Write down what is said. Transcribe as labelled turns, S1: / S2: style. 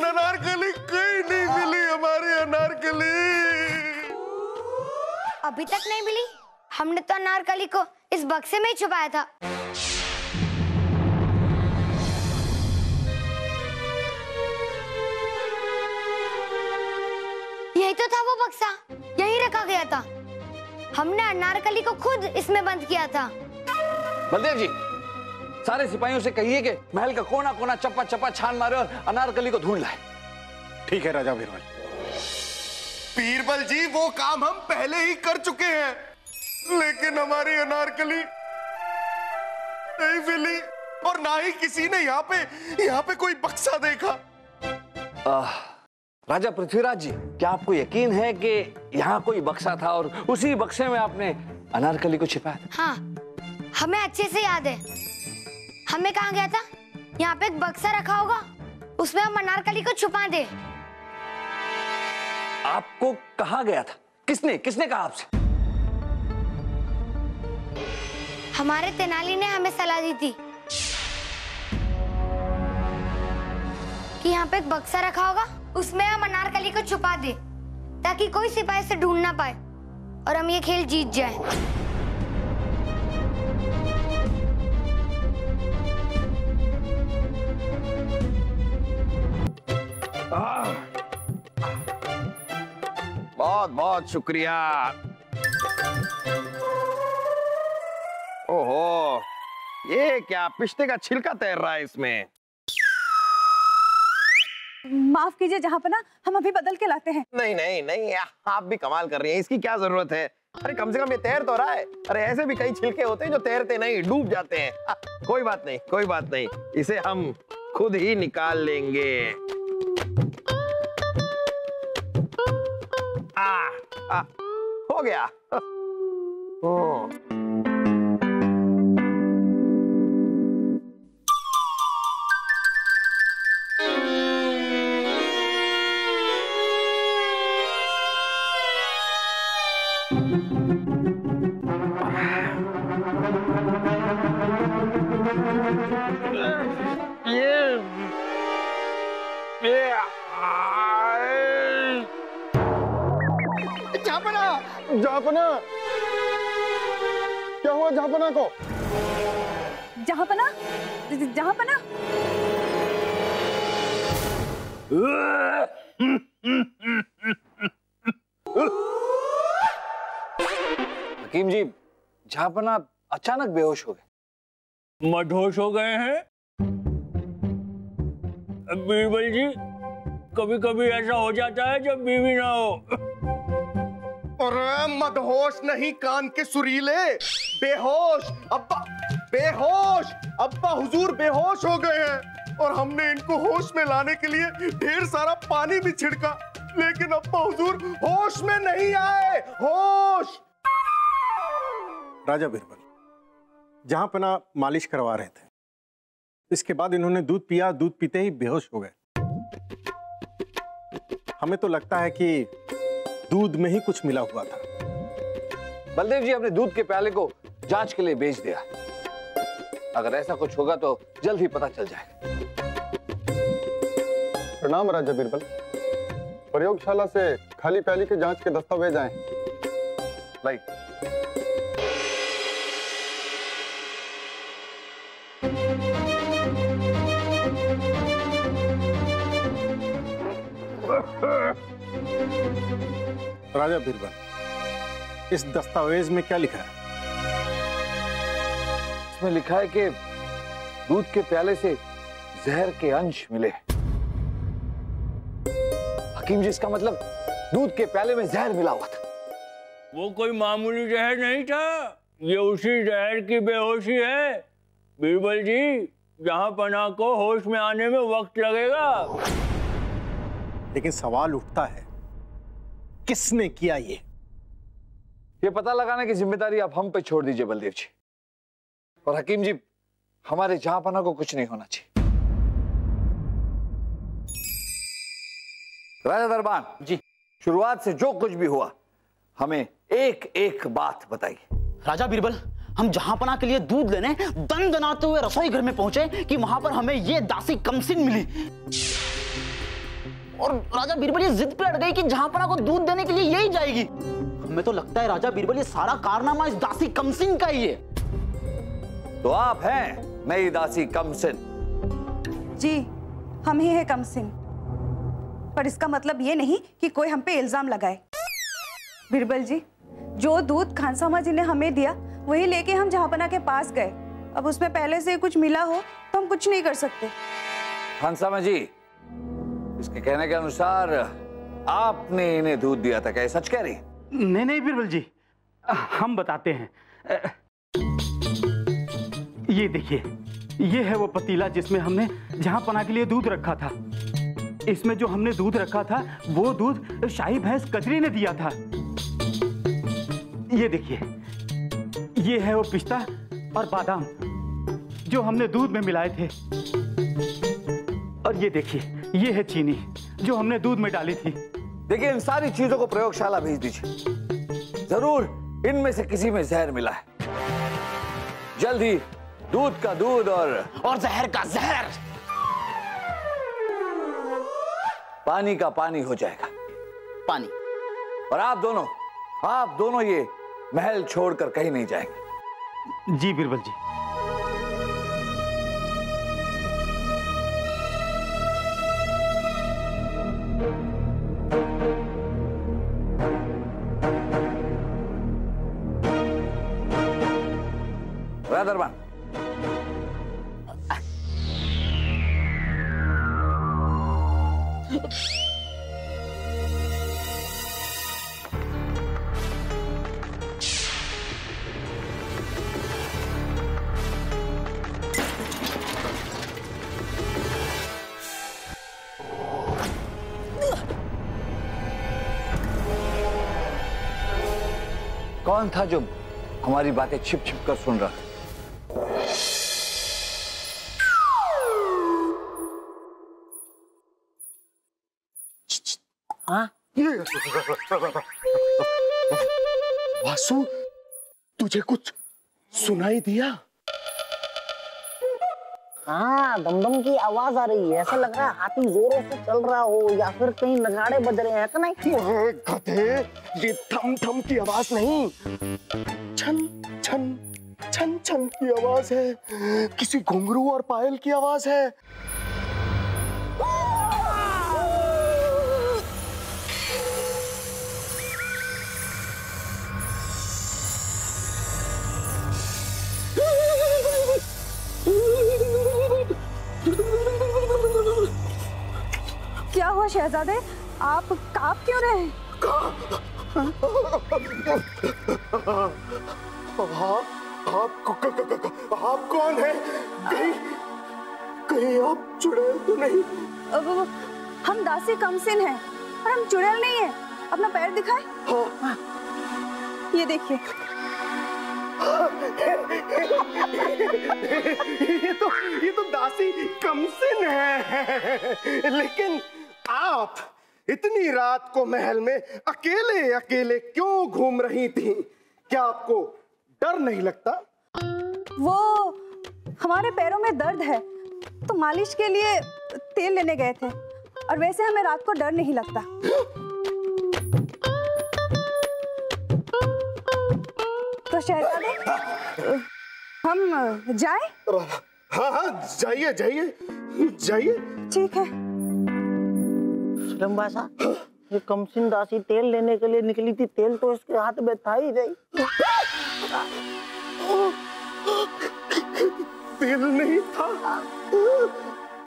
S1: अनारकली कहीं नहीं मिली, हमारी अनारकली
S2: अभी तक नहीं मिली। हमने तो अनारकली को इस बक्से में ही छुपाया था। यही तो था वो बक्सा, यही रखा गया था। हमने अनारकली को खुद इसमें बंद किया था।
S3: बलदेव जी, सारे सिपाहियों से कहिए कि महल का कोना कोना चप्पा चप्पा छान मारे और अनारकली को ढूंढ लाए।
S1: ठीक है राजा बीरबल। बीरबल जी, वो काम हम पहले ही कर चुके हैं, लेकिन हमारी अनारकली नहीं मिली और ना ही किसी ने यहाँ पे कोई बक्सा देखा।
S3: राजा पृथ्वीराज जी, क्या आपको यकीन है कि यहाँ कोई बक्सा था और उसी बक्से में आपने अनारकली को छिपाया था?
S2: हाँ, हमें अच्छे से याद है। हमें कहा गया था यहाँ पे एक बक्सा रखा होगा, उसमें हम अनारकली को छुपा दे।
S3: आपको कहा गया था? किसने कहा आपसे?
S2: हमारे तेनाली ने हमें सलाह दी थी कि यहाँ पे एक बक्सा रखा होगा, उसमें हम अनारकली को छुपा दे ताकि कोई सिपाही से ढूंढ ना पाए और हम ये खेल जीत जाए।
S4: बहुत बहुत शुक्रिया। ओहो, ये क्या पिस्ते का छिलका तैर रहा है इसमें?
S5: माफ कीजिए जहाँपना, हम अभी बदल के लाते हैं।
S4: नहीं नहीं नहीं, आप भी कमाल कर रही हैं, इसकी क्या जरूरत है? अरे कम से कम ये तैर तो रहा है। अरे ऐसे भी कई छिलके होते हैं जो तैरते नहीं, डूब जाते हैं। कोई बात नहीं, कोई बात नहीं, इसे हम खुद ही निकाल लेंगे। हो गया।
S1: जहाँपना, क्या हुआ जहाँपना को?
S5: जहाँपना, जहाँपना।
S3: हकीम जी, जहाँपना अचानक बेहोश हो गए।
S6: मदहोश हो गए हैं? बीरबल जी, कभी कभी ऐसा हो जाता है जब बीवी ना हो।
S1: अरे मदहोश नहीं, कान के सुरीले, बेहोश। अब्बा बेहोश, अब्बा हुजूर बेहोश हो गए हैं और हमने इनको होश में लाने के लिए ढेर सारा पानी भी छिड़का, लेकिन अब्बा हुजूर होश में नहीं आए। होश।
S7: राजा बीरबल, जहाँपना मालिश करवा रहे थे, इसके बाद इन्होंने दूध पिया, दूध पीते ही बेहोश हो गए। हमें तो लगता है कि दूध में ही कुछ मिला हुआ था।
S3: बलदेव जी, अपने दूध के प्याले को जांच के लिए भेज दिया। अगर ऐसा कुछ होगा तो जल्द ही पता चल जाएगा।
S8: प्रणाम राजा बीरबल। प्रयोगशाला से खाली प्याली के जांच के दस्तावेज आए।
S3: लाइक।
S7: राजा बीरबल, इस दस्तावेज में क्या लिखा है?
S3: इसमें लिखा है कि दूध के प्याले से जहर के अंश मिले। हकीम जी, इसका मतलब दूध के प्याले में जहर मिला हुआ था।
S6: वो कोई मामूली जहर नहीं था, ये उसी जहर की बेहोशी है। बीरबल जी, जहाँपना को होश में आने में वक्त लगेगा।
S7: लेकिन सवाल उठता है, किसने किया ये
S3: पता लगाने की जिम्मेदारी आप हम पे छोड़ दीजिए बलदेव जी। और हकीम जी, हमारे जहाँपना को कुछ नहीं होना चाहिए। राजा दरबान जी, शुरुआत से जो कुछ भी हुआ हमें एक एक बात बताइए।
S9: राजा बीरबल, हम जहाँपना के लिए दूध लेने दनाते हुए रसोई घर में पहुंचे कि वहां पर हमें ये दासी कमसिन मिली। और राजा बीरबल ये जिद पे अड़ गई कि जहांपना को दूध देने के लिए यही जाएगी। हमें तो लगता है राजा बीरबल ये सारा कारनामा इस दासी कमसिन का ही है।
S3: तो आप हैं नई दासी कमसिन?
S5: जी, हम ही है कमसिन, पर इसका मतलब ये नहीं कि कोई हम पे इल्जाम लगाए। बीरबल जी, जो दूध खानसामा जी ने हमें दिया वही लेके हम जहांपना के पास गए। अब उसमें पहले से कुछ मिला हो तो हम कुछ नहीं कर सकते।
S3: खानसामा जी, इसके कहने के अनुसार आपने इन्हें दूध दिया था, क्या ये सच कह रही?
S10: नहीं नहीं बीरबल जी, हम बताते हैं। ये देखिए, ये है वो पतीला जिसमें हमने जहांपना के लिए दूध रखा था। इसमें जो हमने दूध रखा था वो दूध शाही भैंस कजरी ने दिया था। ये देखिए, ये है वो पिस्ता और बादाम जो हमने दूध में मिलाए थे। और ये देखिए, ये है चीनी जो हमने दूध में डाली थी।
S3: देखिए, इन सारी चीजों को प्रयोगशाला भेज दीजिए। जरूर इनमें से किसी में जहर मिला है। जल्द ही दूध का दूध और
S9: जहर का जहर,
S3: पानी का पानी हो जाएगा।
S9: पानी।
S3: और आप दोनों ये महल छोड़कर कहीं नहीं जाएंगे।
S10: जी बीरबल जी।
S3: दरबान, कौन था जो हमारी बातें छिप छिप कर सुन रहा?
S1: हाँ? वासु, तुझे कुछ सुनाई दिया?
S11: हाँ, दमदम की आवाज आ रही है। ऐसा लग रहा है हाथी जोरों से चल रहा हो या फिर कहीं नगाड़े बज रहे हैं, कि नहीं?
S1: गधे, ये थम थम की आवाज नहीं, छन छन छन छन की आवाज है। किसी घुंघरू और पायल की आवाज है।
S5: क्या हुआ शहजादे, आप कांप क्यों रहे हैं?
S1: आप कौन है? कहीं आप चुड़ैल तो नहीं?
S5: हम दासी कमसिन हैं और हम चुड़ैल नहीं है। अपना पैर दिखाए।
S1: हाँ।
S5: ये देखिए।
S1: ये तो दासी कमसिन है। लेकिन आप इतनी रात को महल में अकेले अकेले क्यों घूम रही थी? क्या आपको डर नहीं लगता?
S5: वो हमारे पैरों में दर्द है तो मालिश के लिए तेल लेने गए थे, और वैसे हमें रात को डर नहीं लगता। तो शहजादे, हम जाएं?
S1: हाँ हाँ, जाइए जाइए जाइए।
S5: ठीक है।
S11: लंबासा, ये कमसिन दासी तेल लेने के लिए निकली थी, तेल तो इसके हाथ में था ही नहीं।